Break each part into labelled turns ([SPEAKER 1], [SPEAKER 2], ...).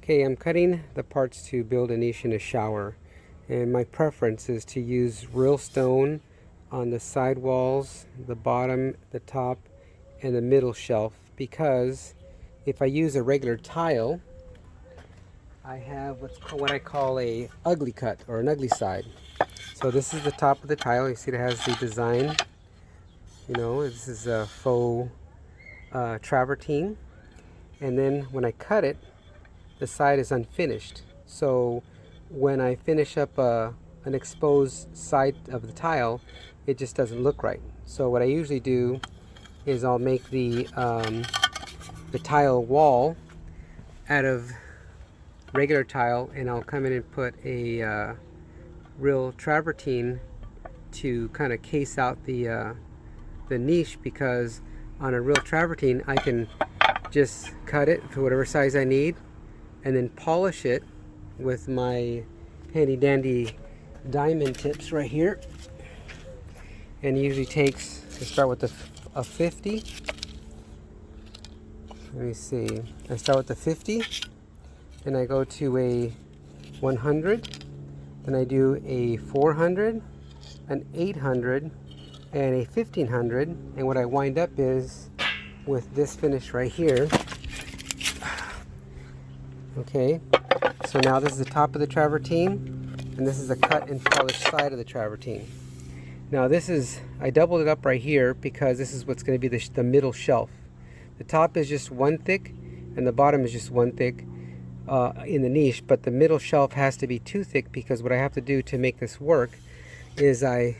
[SPEAKER 1] Okay, I'm cutting the parts to build a niche in a shower, and my preference is to use real stone on the side walls, the bottom, the top, and the middle shelf, because if I use a regular tile, I have what I call a ugly cut, or an ugly side. So this is the top of the tile. You see it has the design. This is a faux travertine, and then when I cut it, the side is unfinished. So when I finish up an exposed side of the tile, it just doesn't look right. So what I usually do is I'll make the tile wall out of regular tile, and I'll come in and put a real travertine to kind of case out the niche, because on a real travertine I can just cut it to whatever size I need and then polish it with my handy dandy diamond tips right here. And it usually takes, to start with a 50. Let me see, I start with the 50 and I go to a 100, then I do a 400, an 800, and a 1500, and what I wind up is with this finish right here. Okay, so now this is the top of the travertine, and this is the cut and polished side of the travertine. Now this is, I doubled it up right here because this is what's going to be the middle shelf. The top is just one thick and the bottom is just one thick in the niche, but the middle shelf has to be two thick, because what I have to do to make this work is in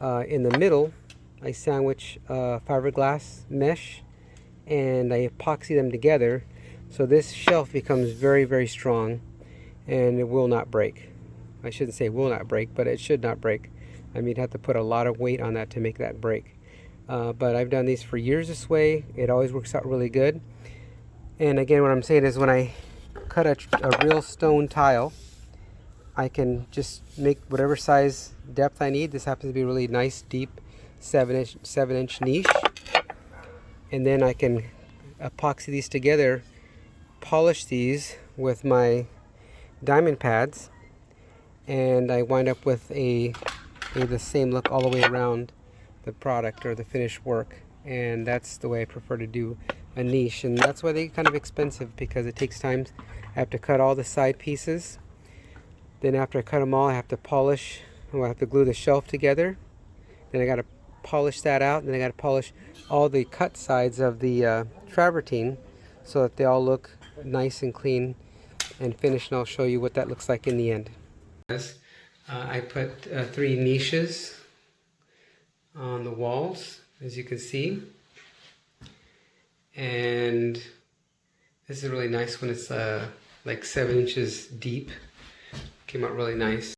[SPEAKER 1] the middle I sandwich fiberglass mesh and I epoxy them together, so this shelf becomes very, very strong and it will not break. I shouldn't say will not break, but it should not break. I mean, you'd have to put a lot of weight on that to make that break. But I've done these for years this way. It always works out really good. And again, what I'm saying is when I cut a real stone tile, I can just make whatever size depth I need. This happens to be a really nice, deep 7-inch niche. And then I can epoxy these together, polish these with my diamond pads, and I wind up with the same look all the way around the product or the finished work. And that's the way I prefer to do a niche, and that's why they're kind of expensive, because it takes time. I have to cut all the side pieces, then after I cut them all I have to polish, I have to glue the shelf together, then I got to polish that out, and then I got to polish all the cut sides of the travertine so that they all look nice and clean and finished, and I'll show you what that looks like in the end. I put 3 niches on the walls, as you can see, and this is really nice when it's like 7 inches deep. Came out really nice.